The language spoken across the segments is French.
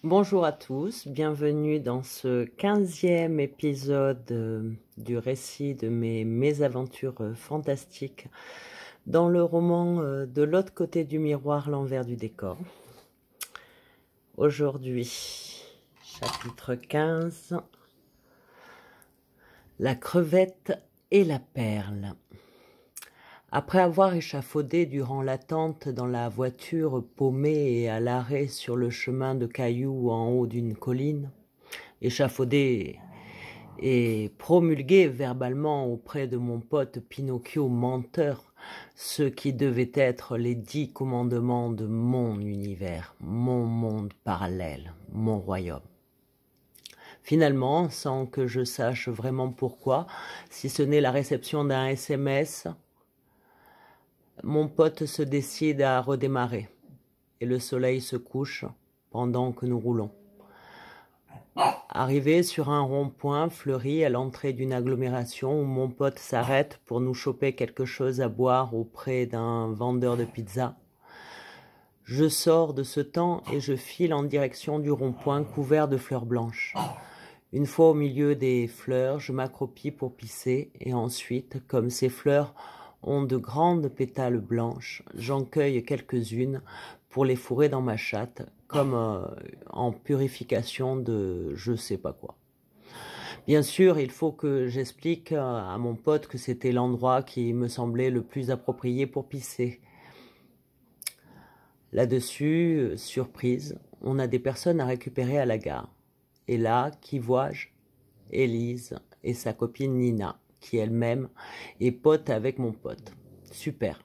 Bonjour à tous, bienvenue dans ce 15e épisode du récit de mes mésaventures fantastiques dans le roman De l'autre côté du miroir, l'envers du décor. Aujourd'hui, chapitre 15, la crevette et la perle. Après avoir échafaudé durant l'attente dans la voiture paumée et à l'arrêt sur le chemin de cailloux en haut d'une colline, échafaudé et promulgué verbalement auprès de mon pote Pinocchio menteur, ce qui devaient être les 10 commandements de mon univers, mon monde parallèle, mon royaume. Finalement, sans que je sache vraiment pourquoi, si ce n'est la réception d'un SMS, mon pote se décide à redémarrer et le soleil se couche pendant que nous roulons. Arrivé sur un rond-point fleuri à l'entrée d'une agglomération où mon pote s'arrête pour nous choper quelque chose à boire auprès d'un vendeur de pizza, je sors de ce temps et je file en direction du rond-point couvert de fleurs blanches. Une fois au milieu des fleurs, je m'accroupis pour pisser et ensuite, comme ces fleurs ont de grandes pétales blanches, j'en cueille quelques-unes pour les fourrer dans ma chatte, comme en purification de je sais pas quoi. Bien sûr, il faut que j'explique à mon pote que c'était l'endroit qui me semblait le plus approprié pour pisser. Là-dessus, surprise, on a des personnes à récupérer à la gare. Et là, qui vois-je? Élise et sa copine Nina, qui elle-même est pote avec mon pote. Super.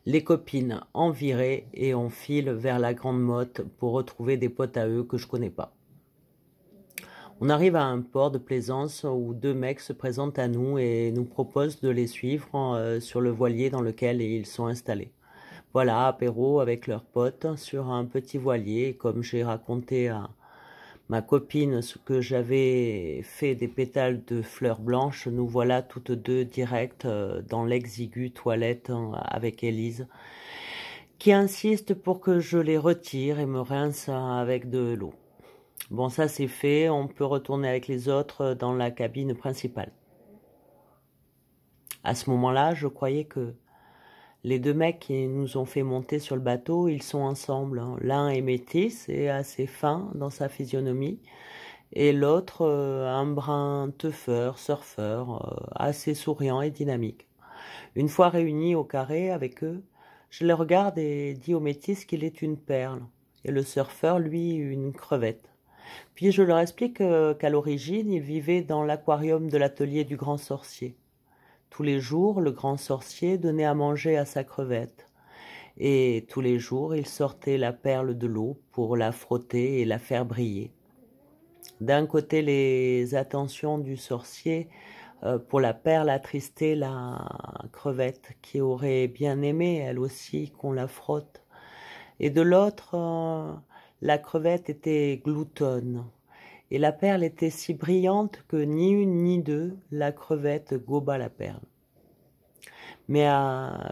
Les copines en virée et on file vers la Grande Motte pour retrouver des potes à eux que je connais pas. On arrive à un port de plaisance où 2 mecs se présentent à nous et nous proposent de les suivre sur le voilier dans lequel ils sont installés. Voilà, apéro avec leurs potes sur un petit voilier, comme j'ai raconté à ma copine ce que j'avais fait des pétales de fleurs blanches, nous voilà toutes deux directes dans l'exiguë toilette avec Élise, qui insiste pour que je les retire et me rince avec de l'eau. Bon, ça c'est fait, on peut retourner avec les autres dans la cabine principale. À ce moment-là, je croyais que les 2 mecs qui nous ont fait monter sur le bateau, ils sont ensemble. L'un est métis et assez fin dans sa physionomie, et l'autre un brin teufeur, surfeur, assez souriant et dynamique. Une fois réunis au carré avec eux, je les regarde et dis au métis qu'il est une perle, et le surfeur, lui, une crevette. Puis je leur explique qu'à l'origine, ils vivaient dans l'aquarium de l'atelier du grand sorcier. Tous les jours, le grand sorcier donnait à manger à sa crevette. Et tous les jours, il sortait la perle de l'eau pour la frotter et la faire briller. D'un côté, les attentions du sorcier pour la perle attristaient la crevette, qui aurait bien aimé, elle aussi, qu'on la frotte. Et de l'autre, la crevette était gloutonne. Et la perle était si brillante que ni une ni deux, la crevette goba la perle. Mais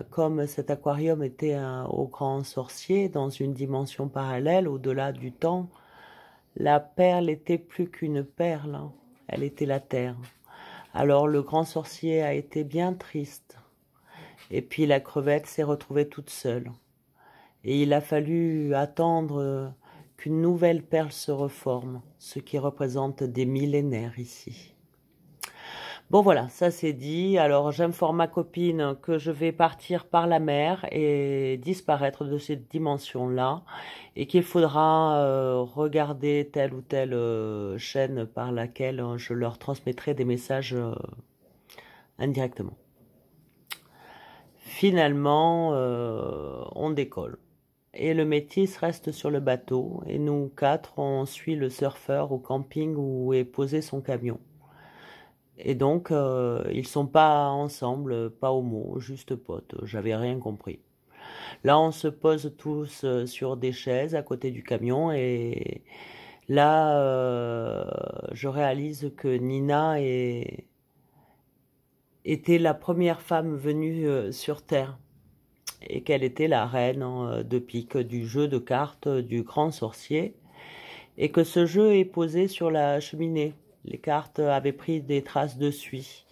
comme cet aquarium était au grand sorcier, dans une dimension parallèle, au-delà du temps, la perle était plus qu'une perle, hein. Elle était la terre. Alors le grand sorcier a été bien triste. Et puis la crevette s'est retrouvée toute seule. Et il a fallu attendre qu'une nouvelle perle se reforme, ce qui représente des millénaires ici. Bon voilà, ça c'est dit. Alors j'informe ma copine que je vais partir par la mer et disparaître de cette dimension-là, et qu'il faudra regarder telle ou telle chaîne par laquelle je leur transmettrai des messages indirectement. Finalement, on décolle. Et le métis reste sur le bateau, et nous 4, on suit le surfeur au camping où est posé son camion. Et donc, ils sont pas ensemble, pas homo, juste potes. J'avais rien compris. Là, on se pose tous sur des chaises à côté du camion, et là, je réalise que Nina était la première femme venue sur Terre, et qu'elle était la reine de pique du jeu de cartes du grand sorcier, et que ce jeu est posé sur la cheminée. Les cartes avaient pris des traces de suie.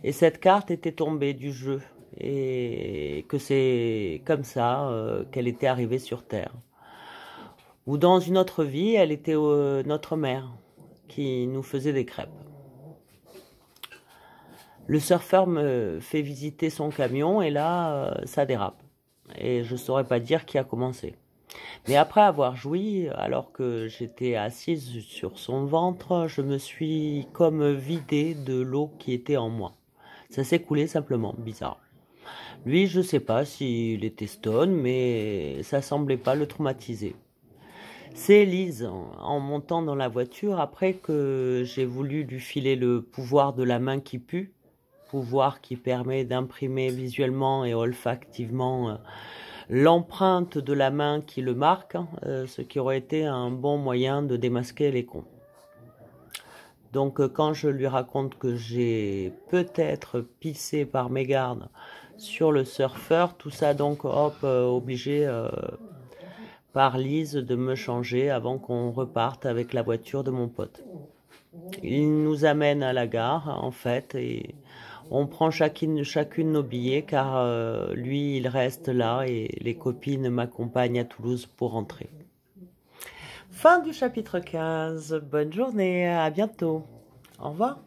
Et cette carte était tombée du jeu. Et que c'est comme ça qu'elle était arrivée sur Terre. Ou dans une autre vie, elle était notre mère qui nous faisait des crêpes. Le surfeur me fait visiter son camion et là, ça dérape. Et je ne saurais pas dire qui a commencé. Mais après avoir joui, alors que j'étais assise sur son ventre, je me suis comme vidée de l'eau qui était en moi. Ça s'est coulé simplement, bizarre. Lui, je sais pas s'il était stone, mais ça semblait pas le traumatiser. C'est Élise, en montant dans la voiture, après que j'ai voulu lui filer le pouvoir de la main qui pue, pouvoir qui permet d'imprimer visuellement et olfactivement l'empreinte de la main qui le marque, ce qui aurait été un bon moyen de démasquer les cons. Donc quand je lui raconte que j'ai peut-être pissé par mégarde sur le surfeur, tout ça donc obligé par Lise de me changer avant qu'on reparte avec la voiture de mon pote. Il nous amène à la gare en fait et on prend chacune nos billets car lui il reste là et les copines m'accompagnent à Toulouse pour rentrer. Fin du chapitre 15. Bonne journée, à bientôt. Au revoir.